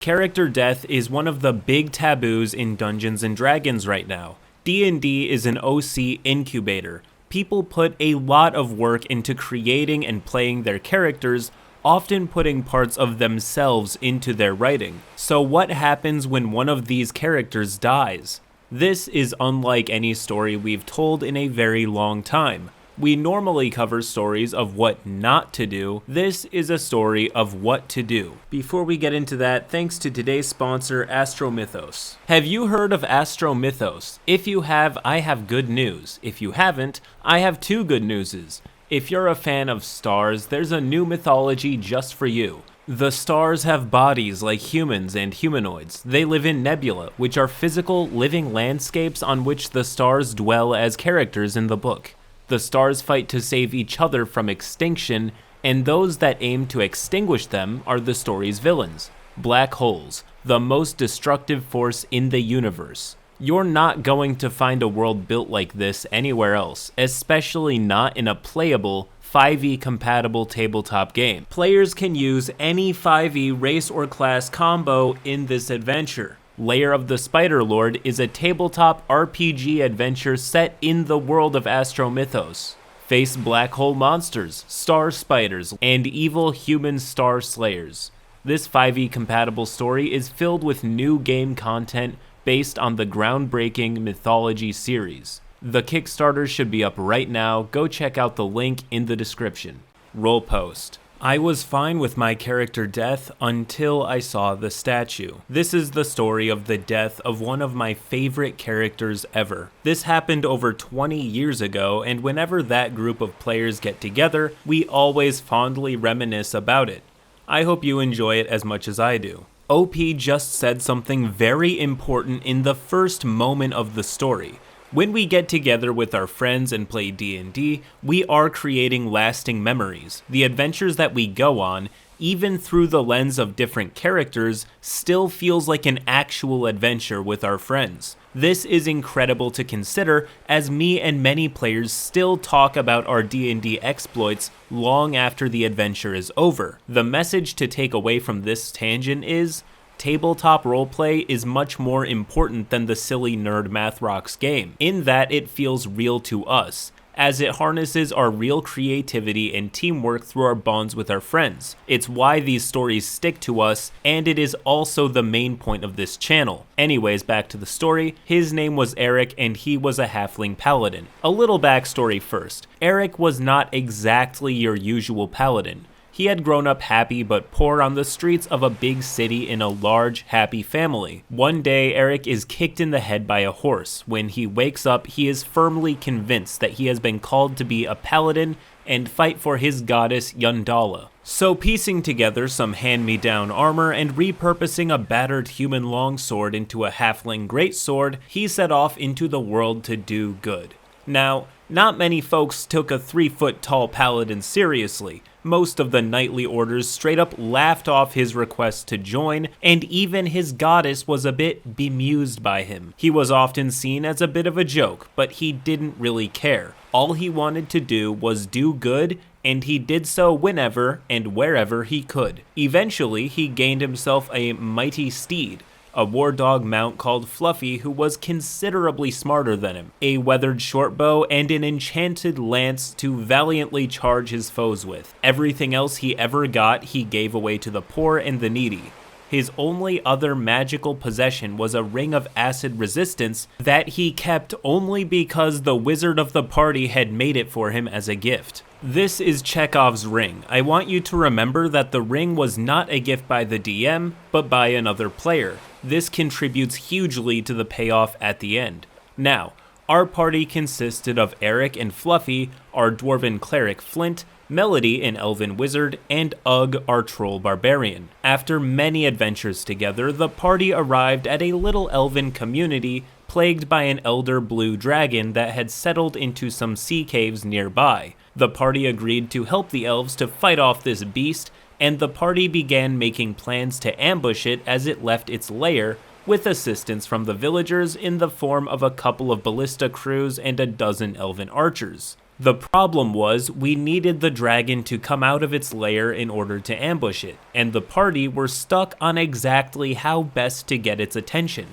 Character death is one of the big taboos in Dungeons & Dragons right now. D&D is an OC incubator. People put a lot of work into creating and playing their characters, often putting parts of themselves into their writing. So what happens when one of these characters dies? This is unlike any story we've told in a very long time. We normally cover stories of what not to do. This is a story of what to do. Before we get into that, thanks to today's sponsor, Astromythos. Have you heard of Astromythos? If you have, I have good news. If you haven't, I have two good newses. If you're a fan of stars, there's a new mythology just for you. The stars have bodies like humans and humanoids. They live in nebula, which are physical, living landscapes on which the stars dwell as characters in the book. The stars fight to save each other from extinction, and those that aim to extinguish them are the story's villains. Black holes, the most destructive force in the universe. You're not going to find a world built like this anywhere else, especially not in a playable, 5e compatible tabletop game. Players can use any 5e race or class combo in this adventure. Lair of the Spider Lord is a tabletop RPG adventure set in the world of Astromythos. Face black hole monsters, star spiders, and evil human star slayers. This 5e compatible story is filled with new game content based on the groundbreaking mythology series. The Kickstarter should be up right now. Go check out the link in the description. Roll post. I was fine with my character death until I saw the statue. This is the story of the death of one of my favorite characters ever. This happened over 20 years ago, and whenever that group of players get together, we always fondly reminisce about it. I hope you enjoy it as much as I do. OP just said something very important in the first moment of the story. When we get together with our friends and play D&D, we are creating lasting memories. The adventures that we go on, even through the lens of different characters, still feels like an actual adventure with our friends. This is incredible to consider, as me and many players still talk about our D&D exploits long after the adventure is over. The message to take away from this tangent is, tabletop roleplay is much more important than the silly nerd Math Rocks game, in that it feels real to us, as it harnesses our real creativity and teamwork through our bonds with our friends. It's why these stories stick to us, and it is also the main point of this channel. Anyways, back to the story. His name was Eric, and he was a halfling paladin. A little backstory first. Eric was not exactly your usual paladin. He had grown up happy but poor on the streets of a big city in a large, happy family. One day, Eric is kicked in the head by a horse. When he wakes up, he is firmly convinced that he has been called to be a paladin and fight for his goddess Yundala. So piecing together some hand-me-down armor and repurposing a battered human longsword into a halfling greatsword, he set off into the world to do good. Now, not many folks took a 3-foot-tall paladin seriously. Most of the knightly orders straight up laughed off his request to join, and even his goddess was a bit bemused by him. He was often seen as a bit of a joke, but he didn't really care. All he wanted to do was do good, and he did so whenever and wherever he could. Eventually, he gained himself a mighty steed, a war dog mount called Fluffy, who was considerably smarter than him, a weathered short bow, and an enchanted lance to valiantly charge his foes with. Everything else he ever got, he gave away to the poor and the needy. His only other magical possession was a ring of acid resistance that he kept only because the wizard of the party had made it for him as a gift. This is Chekhov's ring. I want you to remember that the ring was not a gift by the DM, but by another player. This contributes hugely to the payoff at the end. Now, our party consisted of Eric and Fluffy, our dwarven cleric Flint, Melody, an elven wizard, and Ugg, our troll barbarian. After many adventures together, the party arrived at a little elven community plagued by an elder blue dragon that had settled into some sea caves nearby. The party agreed to help the elves to fight off this beast, and the party began making plans to ambush it as it left its lair, with assistance from the villagers in the form of a couple of ballista crews and a dozen elven archers. The problem was we needed the dragon to come out of its lair in order to ambush it, and the party were stuck on exactly how best to get its attention.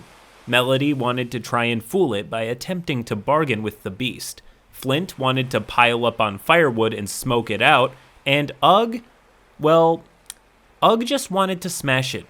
Melody wanted to try and fool it by attempting to bargain with the beast. Flint wanted to pile up on firewood and smoke it out, and Ugg just wanted to smash it.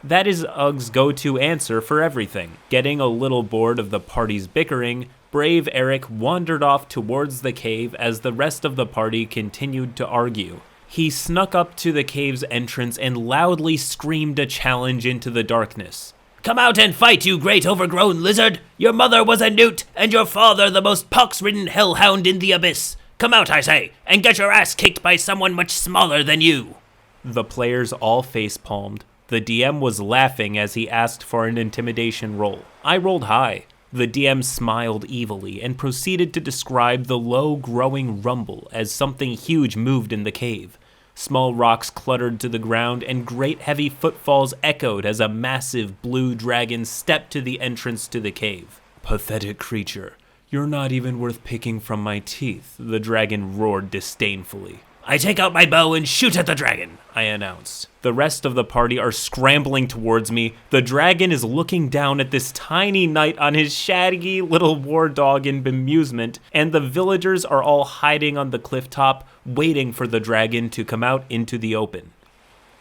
That is Ugg's go-to answer for everything. Getting a little bored of the party's bickering, brave Eric wandered off towards the cave as the rest of the party continued to argue. He snuck up to the cave's entrance and loudly screamed a challenge into the darkness. "Come out and fight, you great overgrown lizard! Your mother was a newt, and your father the most pox-ridden hellhound in the abyss! Come out, I say, and get your ass kicked by someone much smaller than you!" The players all face-palmed. The DM was laughing as he asked for an intimidation roll. I rolled high. The DM smiled evilly and proceeded to describe the low growing rumble as something huge moved in the cave. Small rocks cluttered to the ground and great heavy footfalls echoed as a massive blue dragon stepped to the entrance to the cave. "Pathetic creature, you're not even worth picking from my teeth," the dragon roared disdainfully. "I take out my bow and shoot at the dragon," I announced. The rest of the party are scrambling towards me. The dragon is looking down at this tiny knight on his shaggy little war dog in bemusement, and the villagers are all hiding on the cliff top, waiting for the dragon to come out into the open.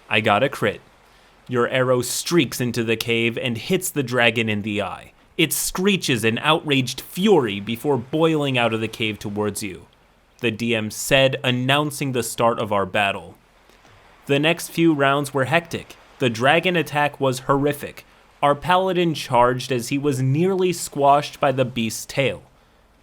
I got a crit. Your arrow streaks into the cave and hits the dragon in the eye. It screeches in outraged fury before boiling out of the cave towards you. The DM said, announcing the start of our battle. The next few rounds were hectic. The dragon attack was horrific. Our paladin charged as he was nearly squashed by the beast's tail.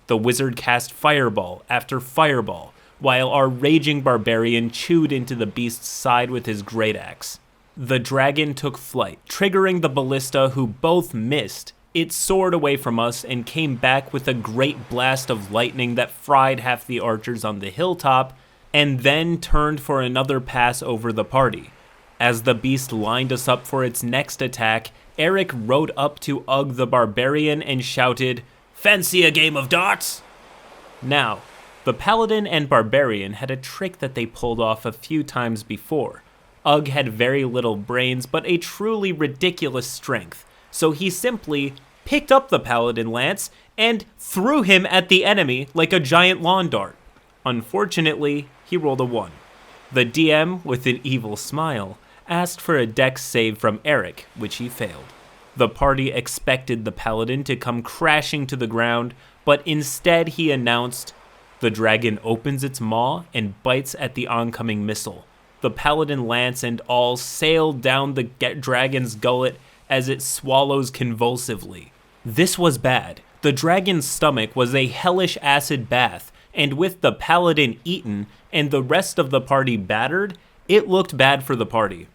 The wizard cast fireball after fireball, while our raging barbarian chewed into the beast's side with his great axe. The dragon took flight, triggering the ballista, who both missed. It soared away from us and came back with a great blast of lightning that fried half the archers on the hilltop, and then turned for another pass over the party. As the beast lined us up for its next attack, Eric rode up to Ugg the barbarian and shouted, "Fancy a game of darts?" Now, the paladin and barbarian had a trick that they pulled off a few times before. Ugg had very little brains, but a truly ridiculous strength. So he simply picked up the paladin lance and threw him at the enemy like a giant lawn dart. Unfortunately, he rolled a 1. The DM, with an evil smile, asked for a dex save from Eric, which he failed. The party expected the paladin to come crashing to the ground, but instead he announced, "The dragon opens its maw and bites at the oncoming missile." The paladin lance and all sailed down the dragon's gullet as it swallows convulsively. This was bad. The dragon's stomach was a hellish acid bath, and with the paladin eaten and the rest of the party battered, it looked bad for the party.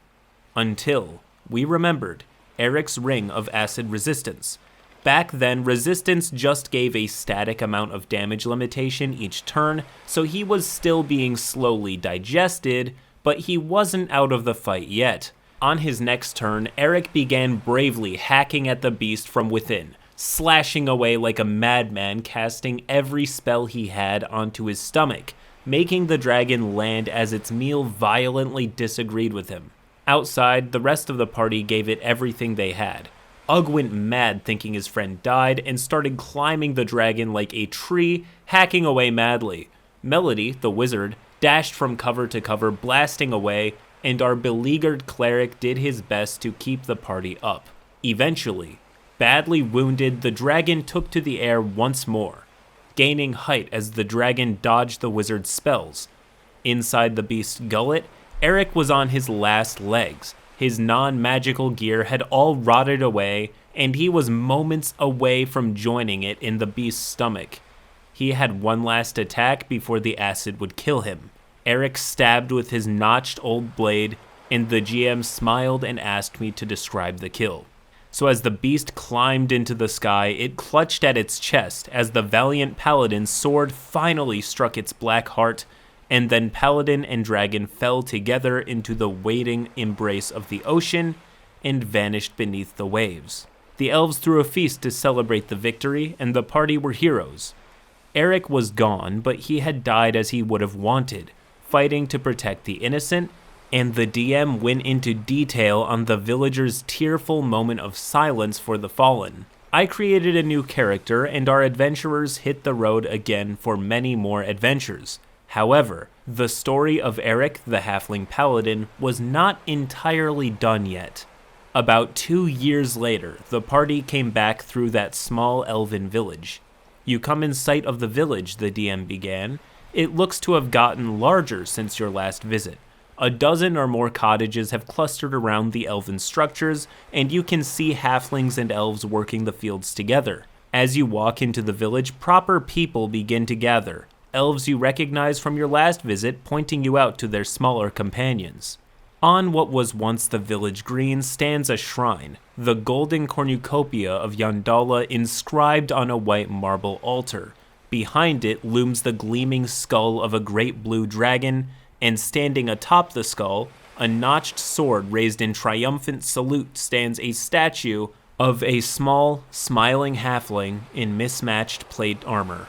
Until we remembered Eric's ring of acid resistance. Back then, resistance just gave a static amount of damage limitation each turn, so he was still being slowly digested, but he wasn't out of the fight yet. On his next turn, Eric began bravely hacking at the beast from within, slashing away like a madman, casting every spell he had onto his stomach, making the dragon land as its meal violently disagreed with him. Outside, the rest of the party gave it everything they had. Ugg went mad thinking his friend died and started climbing the dragon like a tree, hacking away madly. Melody, the wizard, dashed from cover to cover, blasting away, and our beleaguered cleric did his best to keep the party up. Eventually, badly wounded, the dragon took to the air once more, gaining height as the dragon dodged the wizard's spells. Inside the beast's gullet, Eric was on his last legs. His non-magical gear had all rotted away, and he was moments away from joining it in the beast's stomach. He had one last attack before the acid would kill him. Eric stabbed with his notched old blade, and the GM smiled and asked me to describe the kill. So as the beast climbed into the sky, it clutched at its chest as the valiant paladin's sword finally struck its black heart, and then paladin and dragon fell together into the waiting embrace of the ocean and vanished beneath the waves. The elves threw a feast to celebrate the victory, and the party were heroes. Eric was gone, but he had died as he would have wanted, fighting to protect the innocent, and the DM went into detail on the villagers' tearful moment of silence for the fallen. I created a new character, and our adventurers hit the road again for many more adventures. However, the story of Eric the Halfling Paladin was not entirely done yet. About 2 years later, the party came back through that small elven village. You come in sight of the village, the DM began. It looks to have gotten larger since your last visit. A dozen or more cottages have clustered around the elven structures, and you can see halflings and elves working the fields together. As you walk into the village, proper people begin to gather. Elves you recognize from your last visit, pointing you out to their smaller companions. On what was once the village green stands a shrine, the golden cornucopia of Yandala inscribed on a white marble altar. Behind it looms the gleaming skull of a great blue dragon, and standing atop the skull, a notched sword raised in triumphant salute, stands a statue of a small, smiling halfling in mismatched plate armor.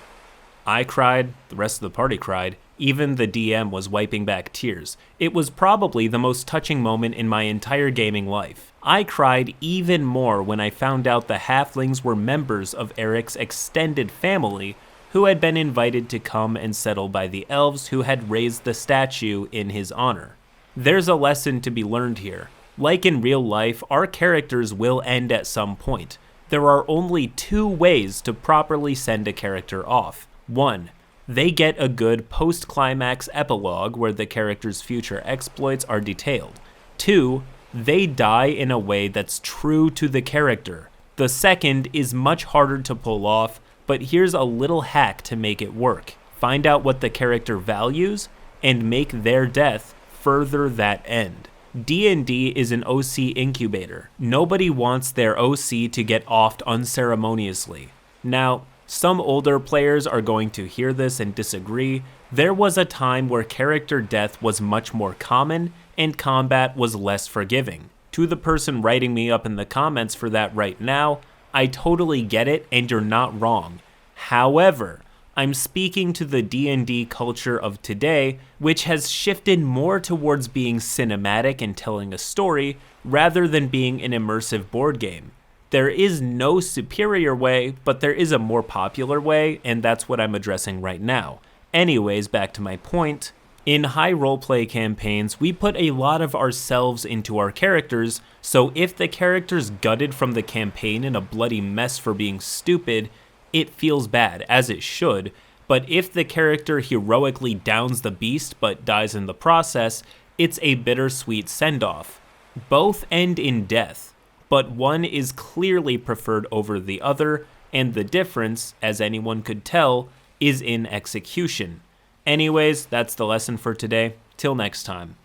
I cried, the rest of the party cried, even the DM was wiping back tears. It was probably the most touching moment in my entire gaming life. I cried even more when I found out the halflings were members of Eric's extended family, who had been invited to come and settle by the elves who had raised the statue in his honor. There's a lesson to be learned here. Like in real life, our characters will end at some point. There are only 2 ways to properly send a character off. 1. They get a good post-climax epilogue where the character's future exploits are detailed. 2. They die in a way that's true to the character. The second is much harder to pull off, but here's a little hack to make it work. Find out what the character values, and make their death further that end. D&D is an OC incubator. Nobody wants their OC to get offed unceremoniously. Now, some older players are going to hear this and disagree. There was a time where character death was much more common, and combat was less forgiving. To the person writing me up in the comments for that right now, I totally get it, and you're not wrong. However, I'm speaking to the D&D culture of today, which has shifted more towards being cinematic and telling a story, rather than being an immersive board game. There is no superior way, but there is a more popular way, and that's what I'm addressing right now. Anyways, back to my point. In high roleplay campaigns, we put a lot of ourselves into our characters, so if the character's gutted from the campaign in a bloody mess for being stupid, it feels bad, as it should, but if the character heroically downs the beast but dies in the process, it's a bittersweet send-off. Both end in death, but one is clearly preferred over the other, and the difference, as anyone could tell, is in execution. Anyways, that's the lesson for today. Till next time.